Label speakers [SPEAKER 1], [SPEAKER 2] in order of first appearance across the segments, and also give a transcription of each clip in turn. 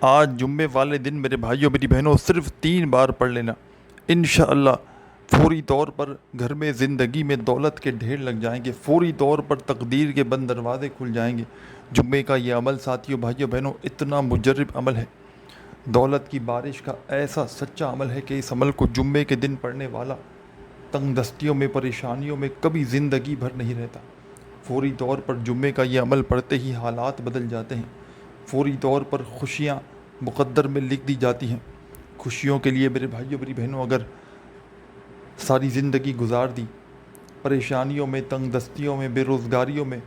[SPEAKER 1] آج جمعے والے دن میرے بھائیوں میری بہنوں صرف 3 بار پڑھ لینا، انشاءاللہ فوری طور پر گھر میں زندگی میں دولت کے ڈھیر لگ جائیں گے، فوری طور پر تقدیر کے بند دروازے کھل جائیں گے۔ جمعے کا یہ عمل ساتھیوں بھائیوں بہنوں اتنا مجرب عمل ہے، دولت کی بارش کا ایسا سچا عمل ہے کہ اس عمل کو جمعے کے دن پڑھنے والا تنگ دستیوں میں پریشانیوں میں کبھی زندگی بھر نہیں رہتا۔ فوری طور پر جمعے کا یہ عمل پڑھتے ہی حالات بدل جاتے ہیں، فوری طور پر خوشیاں مقدر میں لکھ دی جاتی ہیں۔ خوشیوں کے لیے میرے بھائیوں میری بہنوں اگر ساری زندگی گزار دی، پریشانیوں میں تنگ دستیوں میں بے روزگاریوں میں،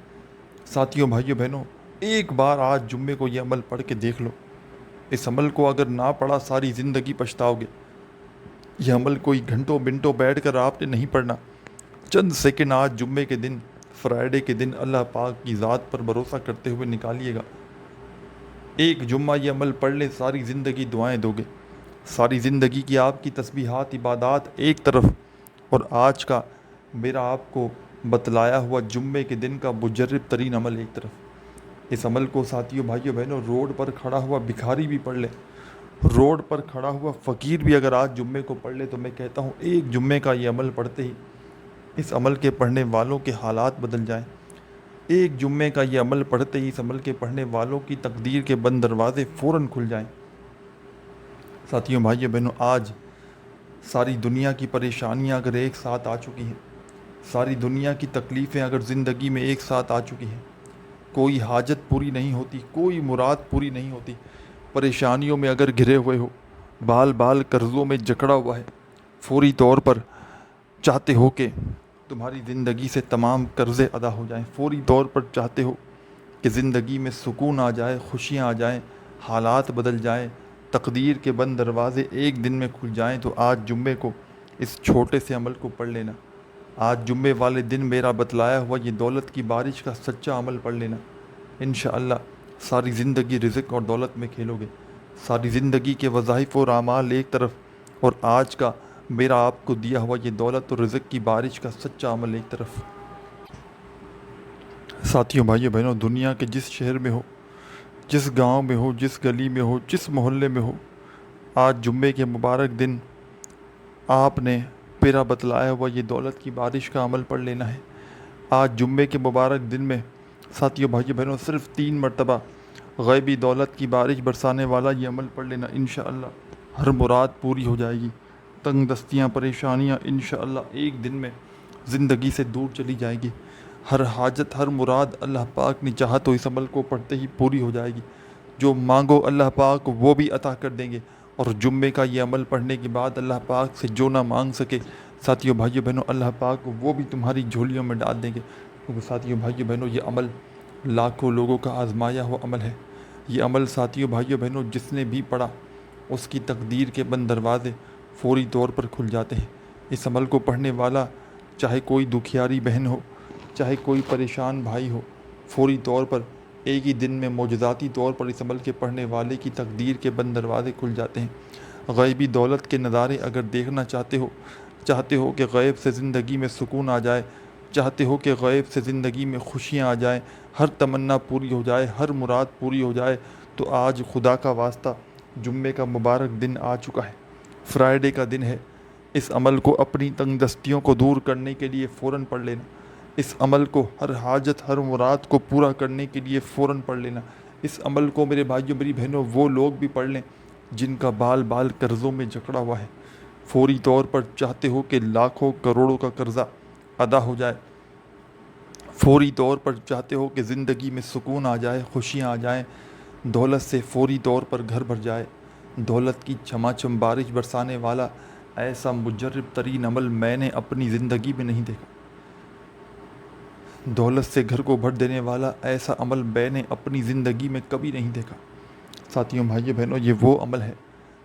[SPEAKER 1] ساتھیوں بھائیوں بہنوں ایک بار آج جمعے کو یہ عمل پڑھ کے دیکھ لو۔ اس عمل کو اگر نہ پڑھا ساری زندگی پچھتاؤ گے۔ یہ عمل کوئی گھنٹوں منٹوں بیٹھ کر آپ نے نہیں پڑھنا، چند سیکنڈ آج جمعے کے دن فرائیڈے کے دن اللہ پاک کی ذات پر بھروسہ کرتے ہوئے نکالیے گا۔ ایک جمعہ یہ عمل پڑھ لے، ساری زندگی دعائیں دو گے، ساری زندگی کی آپ کی تسبیحات عبادات ایک طرف اور آج کا میرا آپ کو بتلایا ہوا جمعے کے دن کا مجرب ترین عمل ایک طرف۔ اس عمل کو ساتھیوں بھائیوں بہنوں روڈ پر کھڑا ہوا بھکاری بھی پڑھ لے، روڈ پر کھڑا ہوا فقیر بھی اگر آج جمعے کو پڑھ لے تو میں کہتا ہوں ایک جمعے کا یہ عمل پڑھتے ہی اس عمل کے پڑھنے والوں کے حالات بدل جائیں۔ ایک جمعے کا یہ عمل پڑھتے ہی اس عمل کے پڑھنے والوں کی تقدیر کے بند دروازے فوراً کھل جائیں۔ ساتھیوں بھائیوں بہنوں آج ساری دنیا کی پریشانیاں اگر ایک ساتھ آ چکی ہیں، ساری دنیا کی تکلیفیں اگر زندگی میں ایک ساتھ آ چکی ہیں، کوئی حاجت پوری نہیں ہوتی، کوئی مراد پوری نہیں ہوتی، پریشانیوں میں اگر گھرے ہوئے ہو، بال بال قرضوں میں جکڑا ہوا ہے، فوری طور پر چاہتے ہو کہ تمہاری زندگی سے تمام قرضے ادا ہو جائیں، فوری طور پر چاہتے ہو کہ زندگی میں سکون آ جائے، خوشیاں آ جائیں، حالات بدل جائیں، تقدیر کے بند دروازے ایک دن میں کھل جائیں، تو آج جمعے کو اس چھوٹے سے عمل کو پڑھ لینا۔ آج جمعے والے دن میرا بتلایا ہوا یہ دولت کی بارش کا سچا عمل پڑھ لینا، انشاءاللہ ساری زندگی رزق اور دولت میں کھیلو گے، ساری زندگی کے وظائف اور اعمال ایک طرف اور آج کا میرا آپ کو دیا ہوا یہ دولت اور رزق کی بارش کا سچا عمل ایک طرف۔ ساتھیوں بھائیوں بہنوں دنیا کے جس شہر میں ہو، جس گاؤں میں ہو، جس گلی میں ہو، جس محلے میں ہو، آج جمعے کے مبارک دن آپ نے میرا بتلایا ہوا یہ دولت کی بارش کا عمل پڑھ لینا ہے۔ آج جمعے کے مبارک دن میں ساتھیوں بھائیوں بہنوں صرف 3 مرتبہ غیبی دولت کی بارش برسانے والا یہ عمل پڑھ لینا، انشاءاللہ ہر مراد پوری ہو جائے گی، تنگ دستیاں پریشانیاں انشاءاللہ ایک دن میں زندگی سے دور چلی جائے گی، ہر حاجت ہر مراد اللہ پاک نے چاہا تو اس عمل کو پڑھتے ہی پوری ہو جائے گی، جو مانگو اللہ پاک وہ بھی عطا کر دیں گے، اور جمعے کا یہ عمل پڑھنے کے بعد اللہ پاک سے جو نہ مانگ سکے ساتھیوں بھائیوں بہنوں اللہ پاک وہ بھی تمہاری جھولیوں میں ڈال دیں گے، کیونکہ ساتھیوں بھائیوں بہنوں یہ عمل لاکھوں لوگوں کا آزمایا ہوا عمل ہے۔ یہ عمل ساتھیوں بھائیوں بہنوں جس نے بھی پڑھا اس کی تقدیر کے بند دروازے فوری طور پر کھل جاتے ہیں۔ اس عمل کو پڑھنے والا چاہے کوئی دکھیاری بہن ہو، چاہے کوئی پریشان بھائی ہو، فوری طور پر ایک ہی دن میں معجزاتی طور پر اس عمل کے پڑھنے والے کی تقدیر کے بند دروازے کھل جاتے ہیں۔ غیبی دولت کے نظارے اگر دیکھنا چاہتے ہو کہ غیب سے زندگی میں سکون آ جائے، چاہتے ہو کہ غیب سے زندگی میں خوشیاں آ جائیں، ہر تمنا پوری ہو جائے، ہر مراد پوری ہو جائے، تو آج خدا کا واسطہ جمعے کا مبارک دن آ چکا ہے، فرائیڈے کا دن ہے۔ اس عمل کو اپنی تنگ دستیوں کو دور کرنے کے لیے فوراً پڑھ لینا، اس عمل کو ہر حاجت ہر مراد کو پورا کرنے کے لیے فوراً پڑھ لینا۔ اس عمل کو میرے بھائیوں میری بہنوں وہ لوگ بھی پڑھ لیں جن کا بال بال قرضوں میں جکڑا ہوا ہے، فوری طور پر چاہتے ہو کہ لاکھوں کروڑوں کا قرضہ ادا ہو جائے، فوری طور پر چاہتے ہو کہ زندگی میں سکون آ جائے، خوشیاں آ جائیں، دولت سے فوری طور پر گھر بھر جائے، دولت کی چھماچم بارش برسانے والا ایسا مجرب ترین عمل میں نے اپنی زندگی میں نہیں دیکھا، دولت سے گھر کو بھر دینے والا ایسا عمل میں نے اپنی زندگی میں کبھی نہیں دیکھا۔ ساتھیوں بھائیوں بہنوں یہ وہ عمل ہے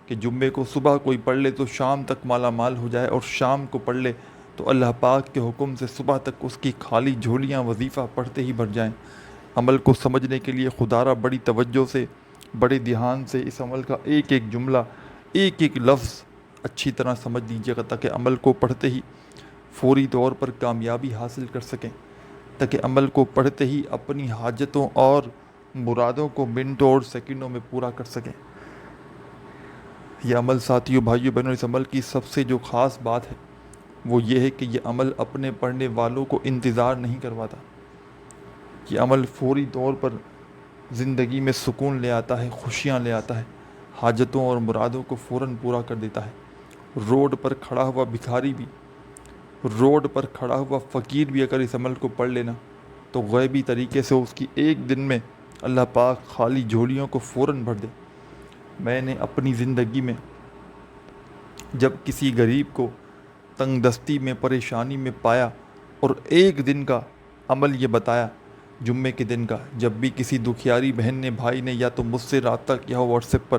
[SPEAKER 1] کہ جمعے کو صبح کوئی پڑھ لے تو شام تک مالا مال ہو جائے، اور شام کو پڑھ لے تو اللہ پاک کے حکم سے صبح تک اس کی خالی جھولیاں وظیفہ پڑھتے ہی بھر جائیں۔ عمل کو سمجھنے کے لیے خدا را بڑی توجہ سے بڑے دھیان سے اس عمل کا ایک ایک جملہ ایک ایک لفظ اچھی طرح سمجھ لیجیے گا، تاکہ عمل کو پڑھتے ہی فوری طور پر کامیابی حاصل کر سکیں، تاکہ عمل کو پڑھتے ہی اپنی حاجتوں اور مرادوں کو منٹوں اور سیکنڈوں میں پورا کر سکیں۔ یہ عمل ساتھیوں بھائیوں بہنوں اس عمل کی سب سے جو خاص بات ہے وہ یہ ہے کہ یہ عمل اپنے پڑھنے والوں کو انتظار نہیں کرواتا. یہ عمل فوری طور پر زندگی میں سکون لے آتا ہے، خوشیاں لے آتا ہے، حاجتوں اور مرادوں کو فوراً پورا کر دیتا ہے. روڈ پر کھڑا ہوا بھکاری بھی، روڈ پر کھڑا ہوا فقیر بھی اگر اس عمل کو پڑھ لینا تو غیبی طریقے سے اس کی ایک دن میں اللہ پاک خالی جھولیوں کو فوراً بھر دے. میں نے اپنی زندگی میں جب کسی غریب کو تنگ دستی میں پریشانی میں پایا اور ایک دن کا عمل یہ بتایا، جمعے کے دن کا، جب بھی کسی دکھیاری بہن نے بھائی نے یا تو مجھ سے رابطہ کیا ہو واٹس ایپ پر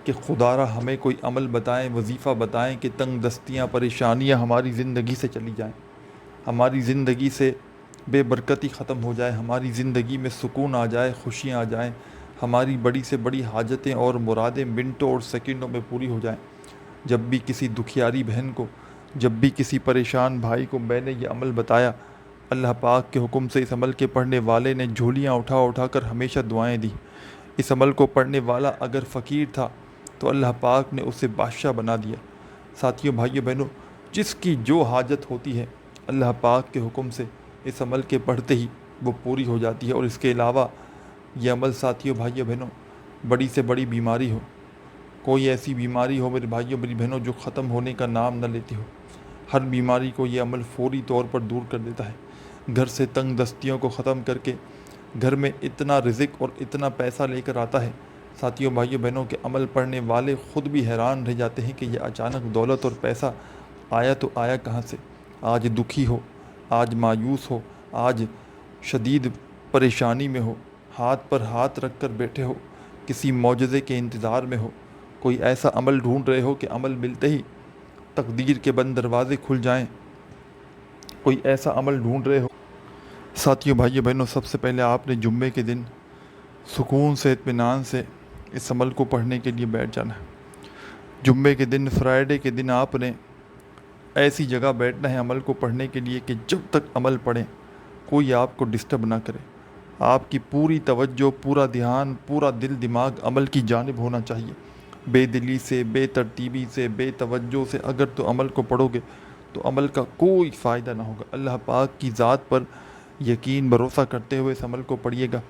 [SPEAKER 1] کہ خدا را ہمیں کوئی عمل بتائیں، وظیفہ بتائیں کہ تنگ دستیاں پریشانیاں ہماری زندگی سے چلی جائیں، ہماری زندگی سے بے برکتی ختم ہو جائے، ہماری زندگی میں سکون آ جائے، خوشیاں آ جائیں، ہماری بڑی سے بڑی حاجتیں اور مرادیں منٹوں اور سیکنڈوں میں پوری ہو جائیں. جب بھی کسی دکھیاری بہن کو، جب بھی کسی پریشان بھائی کو میں نے یہ عمل بتایا، اللہ پاک کے حکم سے اس عمل کے پڑھنے والے نے جھولیاں اٹھا اٹھا کر ہمیشہ دعائیں دی. اس عمل کو پڑھنے والا اگر فقیر تھا تو اللہ پاک نے اسے بادشاہ بنا دیا. ساتھیوں بھائیوں بہنوں، جس کی جو حاجت ہوتی ہے اللہ پاک کے حکم سے اس عمل کے پڑھتے ہی وہ پوری ہو جاتی ہے. اور اس کے علاوہ یہ عمل ساتھیوں بھائیوں بہنوں، بڑی سے بڑی بیماری ہو، کوئی ایسی بیماری ہو میرے بھائیوں میری بہنوں جو ختم ہونے کا نام نہ لیتی ہو، ہر بیماری کو یہ عمل فوری طور پر دور کر دیتا ہے. گھر سے تنگ دستیوں کو ختم کر کے گھر میں اتنا رزق اور اتنا پیسہ لے کر آتا ہے. ساتھیوں بھائیوں بہنوں کے عمل پڑھنے والے خود بھی حیران رہ جاتے ہیں کہ یہ اچانک دولت اور پیسہ آیا تو آیا کہاں سے. آج دکھی ہو، آج مایوس ہو، آج شدید پریشانی میں ہو، ہاتھ پر ہاتھ رکھ کر بیٹھے ہو، کسی معجزے کے انتظار میں ہو، کوئی ایسا عمل ڈھونڈ رہے ہو کہ عمل ملتے ہی تقدیر کے بند دروازے کھل جائیں، کوئی ایسا عمل ڈھونڈ رہے ہو. ساتھیوں بھائیوں بہنوں، سب سے پہلے آپ نے جمعے کے دن سکون سے اطمینان سے اس عمل کو پڑھنے کے لیے بیٹھ جانا ہے. جمعے کے دن، فرائیڈے کے دن آپ نے ایسی جگہ بیٹھنا ہے عمل کو پڑھنے کے لیے کہ جب تک عمل پڑھیں کوئی آپ کو ڈسٹرب نہ کرے. آپ کی پوری توجہ، پورا دھیان، پورا دل دماغ عمل کی جانب ہونا چاہیے. بے دلی سے، بے ترتیبی سے، بے توجہ سے اگر تو عمل کو پڑھو گے تو عمل کا کوئی فائدہ نہ ہوگا. اللہ پاک کی ذات پر یقین بھروسہ کرتے ہوئے اس عمل کو پڑھیے گا.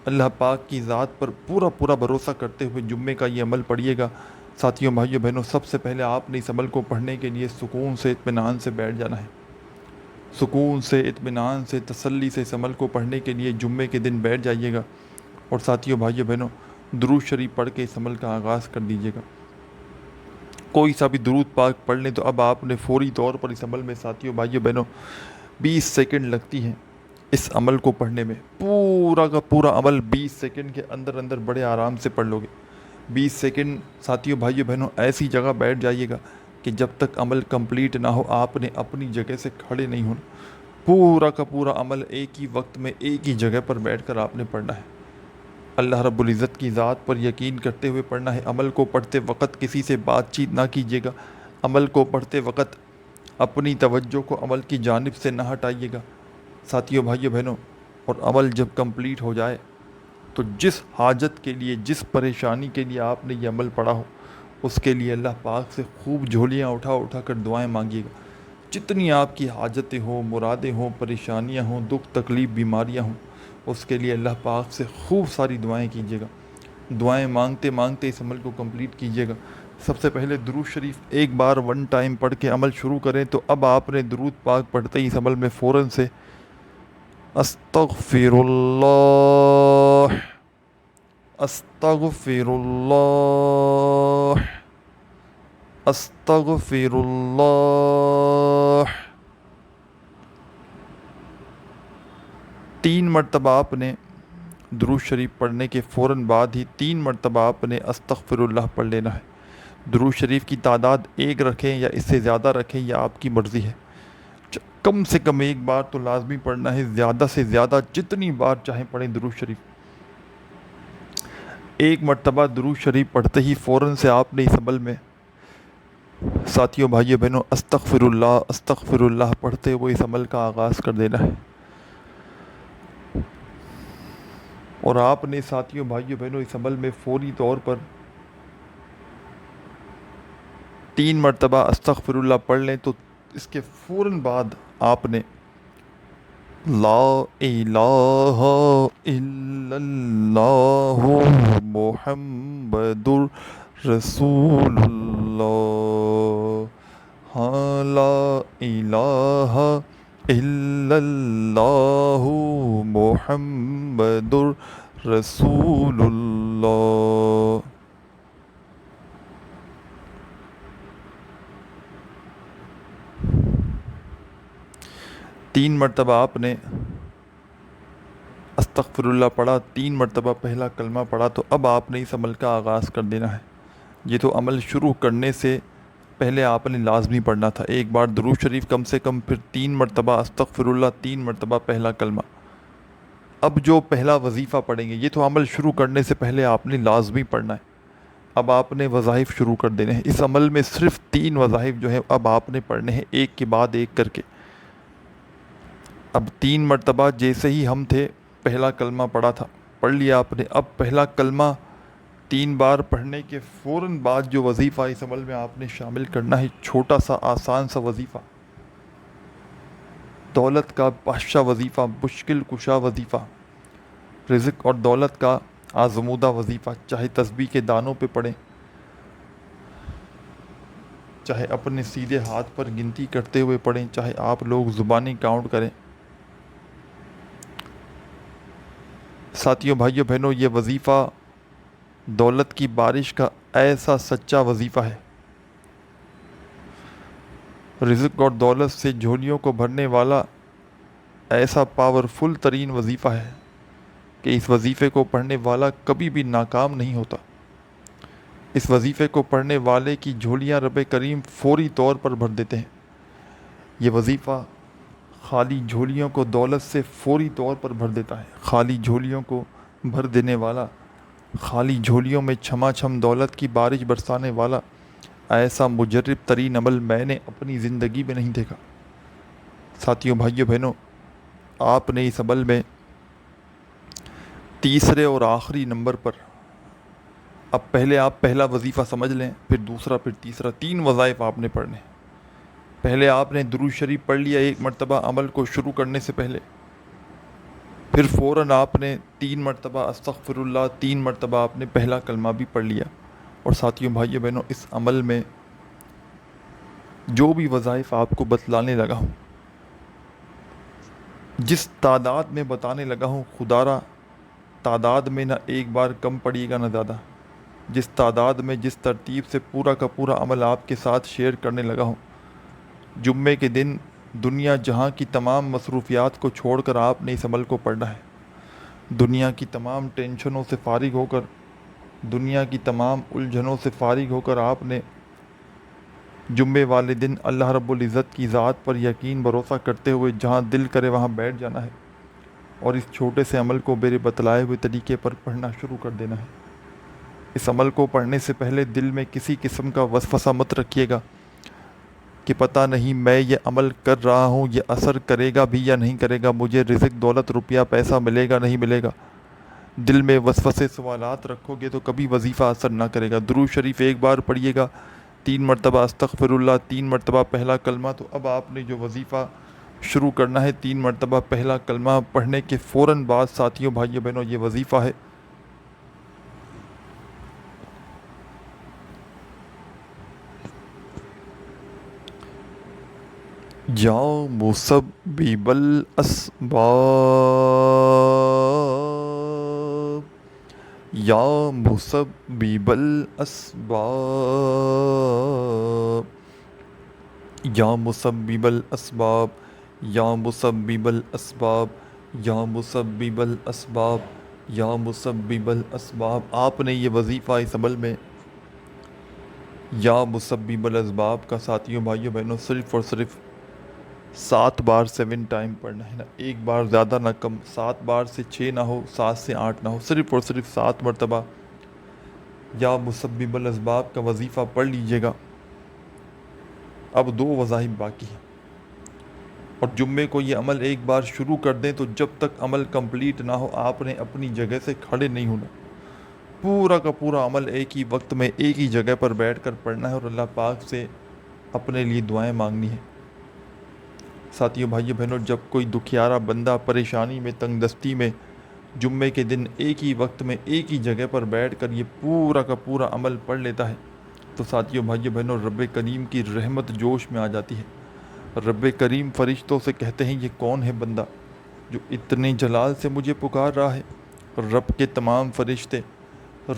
[SPEAKER 1] اللہ پاک کی ذات پر پورا بھروسہ کرتے ہوئے جمعے کا یہ عمل پڑھیے گا. ساتھیوں بھائیوں بہنوں، سب سے پہلے آپ نے اس عمل کو پڑھنے کے لیے سکون سے اطمینان سے بیٹھ جانا ہے. سکون سے، اطمینان سے، تسلی سے اس عمل کو پڑھنے کے لیے جمعے کے دن بیٹھ جائیے گا. اور ساتھیوں بھائیوں بہنوں، درود شریف پڑھ کے اس عمل کا آغاز کر دیجیے گا. کوئی سا بھی درود پاک پڑھ لیں تو اب آپ نے فوری طور پر اس عمل میں ساتھیوں بھائیوں بہنوں 20 سیکنڈ لگتی ہیں اس عمل کو پڑھنے میں. پورا کا پورا عمل 20 سیکنڈ کے اندر بڑے آرام سے پڑھ لو گے. 20 سیکنڈ ساتھیوں بھائیوں بہنوں ایسی جگہ بیٹھ جائیے گا کہ جب تک عمل کمپلیٹ نہ ہو آپ نے اپنی جگہ سے کھڑے نہیں ہونا. پورا کا پورا عمل ایک ہی وقت میں ایک ہی جگہ پر بیٹھ کر آپ نے پڑھنا ہے. اللہ رب العزت کی ذات پر یقین کرتے ہوئے پڑھنا ہے. عمل کو پڑھتے وقت کسی سے بات چیت نہ کیجیے گا. عمل کو پڑھتے وقت اپنی توجہ کو عمل کی جانب سے نہ ہٹائیے گا. ساتھیوں بھائیوں بہنوں، اور عمل جب کمپلیٹ ہو جائے تو جس حاجت کے لیے، جس پریشانی کے لیے آپ نے یہ عمل پڑھا ہو اس کے لیے اللہ پاک سے خوب جھولیاں اٹھا اٹھا کر دعائیں مانگیے گا. جتنی آپ کی حاجتیں ہوں، مرادیں ہوں، پریشانیاں ہوں، دکھ تکلیف بیماریاں ہوں، اس کے لیے اللہ پاک سے خوب ساری دعائیں کیجیے گا. دعائیں مانگتے مانگتے اس عمل کو کمپلیٹ کیجیے گا. سب سے پہلے درود شریف ایک بار 1 ٹائم پڑھ کے عمل شروع کریں تو اب آپ نے درود پاک پڑھتے ہی اس عمل میں فوراً سے استغفر اللہ، استغفر اللہ، استغفر اللہ 3 مرتبہ آپ نے درود شریف پڑھنے کے فوراً بعد ہی 3 مرتبہ آپ نے استغفر اللہ پڑھ لینا ہے. درود شریف کی تعداد 1 رکھیں یا اس سے زیادہ رکھیں، یہ آپ کی مرضی ہے. کم سے کم 1 بار تو لازمی پڑھنا ہے، زیادہ سے زیادہ جتنی بار چاہیں پڑھیں درود شریف. 1 مرتبہ درود شریف پڑھتے ہی فوراً سے آپ نے اس عمل میں ساتھیوں بھائیوں بہنوں استغفر اللہ پڑھتے ہوئے اس عمل کا آغاز کر دینا ہے. اور آپ نے ساتھیوں بھائیوں بہنوں اس عمل میں فوری طور پر 3 مرتبہ استغفر اللہ پڑھ لیں تو اس کے فوراً بعد آپ نے لا الہ الا اللہ محمد رسول اللہ، ہاں لا الہ الا اللہ محمد رسول اللہ۔ 3 مرتبہ آپ نے استغفر اللہ پڑھا، 3 مرتبہ پہلا کلمہ پڑھا، تو اب آپ نے اس عمل کا آغاز کر دینا ہے۔ یہ تو عمل شروع کرنے سے پہلے آپ نے لازمی پڑھنا تھا، ایک بار درود شریف کم سے کم، پھر 3 مرتبہ استغفر اللہ، 3 مرتبہ پہلا کلمہ۔ اب جو پہلا وظیفہ پڑھیں گے، یہ تو عمل شروع کرنے سے پہلے آپ نے لازمی پڑھنا ہے۔ اب آپ نے وظائف شروع کر دینے ہیں۔ اس عمل میں صرف 3 وظائف جو ہے اب آپ نے پڑھنے ہیں، ایک کے بعد ایک کر کے۔ اب 3 مرتبہ جیسے ہی ہم تھے، پہلا کلمہ پڑھا تھا، پڑھ لیا آپ نے۔ اب پہلا کلمہ 3 بار پڑھنے کے فوراً بعد جو وظیفہ اس عمل میں آپ نے شامل کرنا ہے، چھوٹا سا آسان سا وظیفہ، دولت کا بادشاہ وظیفہ، مشکل کشا وظیفہ، رزق اور دولت کا آزمودہ وظیفہ، چاہے تسبیح کے دانوں پہ پڑھیں، چاہے اپنے سیدھے ہاتھ پر گنتی کرتے ہوئے پڑھیں، چاہے آپ لوگ زبانی کاؤنٹ کریں۔ ساتھیوں، بھائیوں، بہنوں، یہ وظیفہ دولت کی بارش کا ایسا سچا وظیفہ ہے، رزق اور دولت سے جھولیوں کو بھرنے والا ایسا پاورفل ترین وظیفہ ہے کہ اس وظیفے کو پڑھنے والا کبھی بھی ناکام نہیں ہوتا۔ اس وظیفے کو پڑھنے والے کی جھولیاں رب کریم فوری طور پر بھر دیتے ہیں۔ یہ وظیفہ خالی جھولیوں کو دولت سے فوری طور پر بھر دیتا ہے۔ خالی جھولیوں کو بھر دینے والا، خالی جھولیوں میں چھما چھم دولت کی بارش برسانے والا ایسا مجرب ترین عمل میں نے اپنی زندگی میں نہیں دیکھا۔ ساتھیوں، بھائیوں، بہنوں، آپ نے اس عمل میں تیسرے اور آخری نمبر پر، اب پہلے آپ پہلا وظیفہ سمجھ لیں، پھر دوسرا، پھر تیسرا، 3 وظائف آپ نے پڑھنے۔ پہلے آپ نے درود شریف پڑھ لیا 1 مرتبہ عمل کو شروع کرنے سے پہلے، پھر فوراً آپ نے 3 مرتبہ استغفر اللہ، 3 مرتبہ آپ نے پہلا کلمہ بھی پڑھ لیا۔ اور ساتھیوں، بھائیوں، بہنوں، اس عمل میں جو بھی وظائف آپ کو بتلانے لگا ہوں، جس تعداد میں بتانے لگا ہوں، خدا را تعداد میں نہ ایک بار کم پڑیے گا نہ زیادہ۔ جس تعداد میں، جس ترتیب سے پورا کا پورا عمل آپ کے ساتھ شیئر کرنے لگا ہوں، جمعے کے دن دنیا جہاں کی تمام مصروفیات کو چھوڑ کر آپ نے اس عمل کو پڑھنا ہے۔ دنیا کی تمام ٹینشنوں سے فارغ ہو کر، دنیا کی تمام الجھنوں سے فارغ ہو کر آپ نے جمعے والے دن اللہ رب العزت کی ذات پر یقین بھروسہ کرتے ہوئے جہاں دل کرے وہاں بیٹھ جانا ہے اور اس چھوٹے سے عمل کو میرے بتلائے ہوئے طریقے پر پڑھنا شروع کر دینا ہے۔ اس عمل کو پڑھنے سے پہلے دل میں کسی قسم کا وسوسہ مت رکھیے گا کہ پتہ نہیں میں یہ عمل کر رہا ہوں، یہ اثر کرے گا بھی یا نہیں کرے گا، مجھے رزق، دولت، روپیہ، پیسہ ملے گا نہیں ملے گا۔ دل میں وسوسے، سوالات رکھو گے تو کبھی وظیفہ اثر نہ کرے گا۔ درود شریف 1 بار پڑھیے گا، 3 مرتبہ استغفر اللہ، 3 مرتبہ پہلا کلمہ، تو اب آپ نے جو وظیفہ شروع کرنا ہے، 3 مرتبہ پہلا کلمہ پڑھنے کے فوراً بعد، ساتھیوں، بھائیوں، بہنوں، یہ وظیفہ ہے یا مسبب الاسباب، یا مسبب الاسباب، یا مسبب الاسباب، یا مسبب الاسباب، یا مسبب الاسباب، یا مسبب الاسباب۔ آپ نے یہ وظیفہ اس عمل میں یا مسبب الاسباب کا، ساتھیوں، بھائیوں، بہنوں، صرف اور صرف 7 بار 7 ٹائم پڑھنا ہے، نہ ایک بار زیادہ نہ کم، 7 بار سے 6 نہ ہو، 7 سے 8 نہ ہو، صرف اور صرف 7 مرتبہ یا مسبب الاسباب کا وظیفہ پڑھ لیجئے گا۔ اب 2 وظائف باقی ہیں، اور جمعے کو یہ عمل ایک بار شروع کر دیں تو جب تک عمل کمپلیٹ نہ ہو، آپ نے اپنی جگہ سے کھڑے نہیں ہونا۔ پورا کا پورا عمل ایک ہی وقت میں ایک ہی جگہ پر بیٹھ کر پڑھنا ہے اور اللہ پاک سے اپنے لیے دعائیں مانگنی ہیں۔ ساتھیوں، بھائیوں، بہنوں، جب کوئی دکھیارا بندہ پریشانی میں، تنگ دستی میں، جمعے کے دن ایک ہی وقت میں ایک ہی جگہ پر بیٹھ کر یہ پورا کا پورا عمل پڑھ لیتا ہے تو ساتھیوں، بھائیوں، بہنوں، رب کریم کی رحمت جوش میں آ جاتی ہے۔ رب کریم فرشتوں سے کہتے ہیں یہ کون ہے بندہ جو اتنے جلال سے مجھے پکار رہا ہے۔ رب کے تمام فرشتے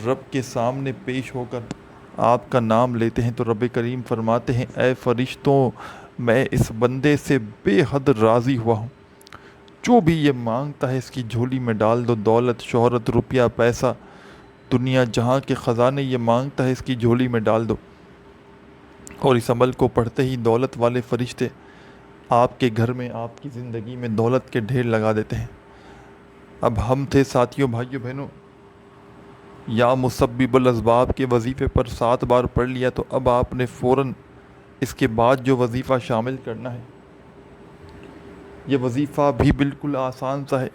[SPEAKER 1] رب کے سامنے پیش ہو کر آپ کا نام لیتے ہیں تو رب کریم فرماتے ہیں اے فرشتوں، میں اس بندے سے بے حد راضی ہوا ہوں، جو بھی یہ مانگتا ہے اس کی جھولی میں ڈال دو، دولت، شہرت، روپیہ، پیسہ، دنیا جہاں کے خزانے یہ مانگتا ہے اس کی جھولی میں ڈال دو۔ اور اس عمل کو پڑھتے ہی دولت والے فرشتے آپ کے گھر میں، آپ کی زندگی میں دولت کے ڈھیر لگا دیتے ہیں۔ اب ہم تھے ساتھیوں، بھائیوں، بہنوں، یا مسبب الاسباب کے وظیفے پر 7 بار پڑھ لیا تو اب آپ نے فوراً اس کے بعد جو وظیفہ شامل کرنا ہے، یہ وظیفہ بھی بالکل آسان سا ہے،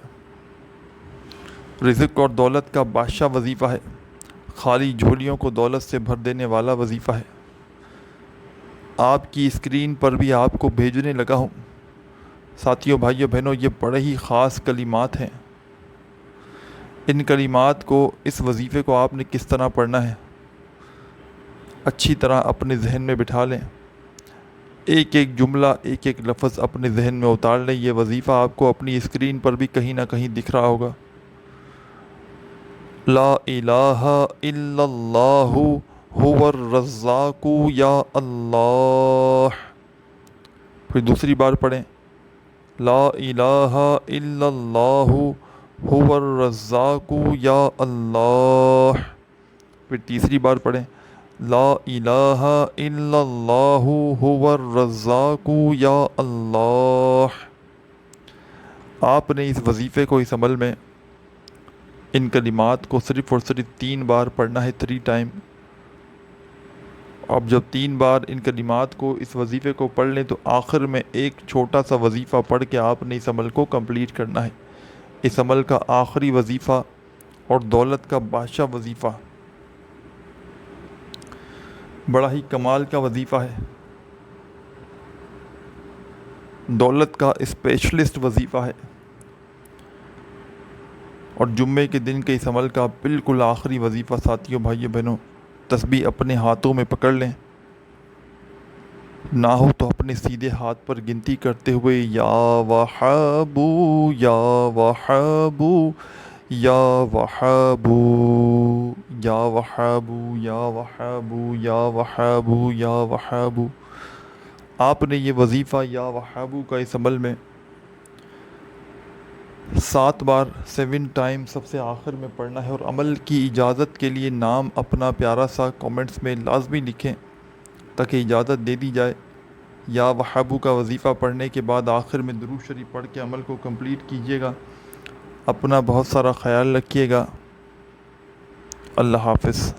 [SPEAKER 1] رزق اور دولت کا بادشاہ وظیفہ ہے، خالی جھولیوں کو دولت سے بھر دینے والا وظیفہ ہے۔ آپ کی اسکرین پر بھی آپ کو بھیجنے لگا ہوں۔ ساتھیوں، بھائیوں، بہنوں، یہ بڑے ہی خاص کلمات ہیں۔ ان کلمات کو، اس وظیفے کو آپ نے کس طرح پڑھنا ہے، اچھی طرح اپنے ذہن میں بٹھا لیں، ایک ایک جملہ، ایک ایک لفظ اپنے ذہن میں اتار لیں۔ یہ وظیفہ آپ کو اپنی اسکرین پر بھی کہیں نہ کہیں دکھ رہا ہوگا۔ لا الہ الا اللہ هو الرزاق یا اللہ۔ پھر دوسری بار پڑھیں، لا الہ الا اللہ هو الرزاق یا اللہ۔ پھر تیسری بار پڑھیں، لا الہ الا اللہ هو الرزاق یا اللہ۔ آپ نے اس وظیفے کو، اس عمل میں ان کلمات کو صرف اور صرف 3 بار پڑھنا ہے، 3 ٹائم۔ اب جب 3 بار ان کلمات کو، اس وظیفے کو پڑھ لیں تو آخر میں ایک چھوٹا سا وظیفہ پڑھ کے آپ نے اس عمل کو کمپلیٹ کرنا ہے۔ اس عمل کا آخری وظیفہ اور دولت کا بادشاہ وظیفہ بڑا ہی کمال کا وظیفہ ہے، دولت کا اسپیشلسٹ وظیفہ ہے، اور جمعے کے دن کے اس عمل کا بالکل آخری وظیفہ ساتھیوں، بھائیوں، بہنوں، تسبیح اپنے ہاتھوں میں پکڑ لیں، نہ ہو تو اپنے سیدھے ہاتھ پر گنتی کرتے ہوئے یا وہابو یا وہابو یا وہابو یا وہابو یا وہابو یا وہابو یا وہابو، آپ نے یہ وظیفہ یا وہابو کا اس عمل میں 7 بار، 7 ٹائم سب سے آخر میں پڑھنا ہے۔ اور عمل کی اجازت کے لیے نام اپنا پیارا سا کومنٹس میں لازمی لکھیں تاکہ اجازت دے دی جائے۔ یا وہابو کا وظیفہ پڑھنے کے بعد آخر میں درود شریف پڑھ کے عمل کو کمپلیٹ کیجیے گا۔ اپنا بہت سارا خیال رکھیے گا۔ اللہ حافظ۔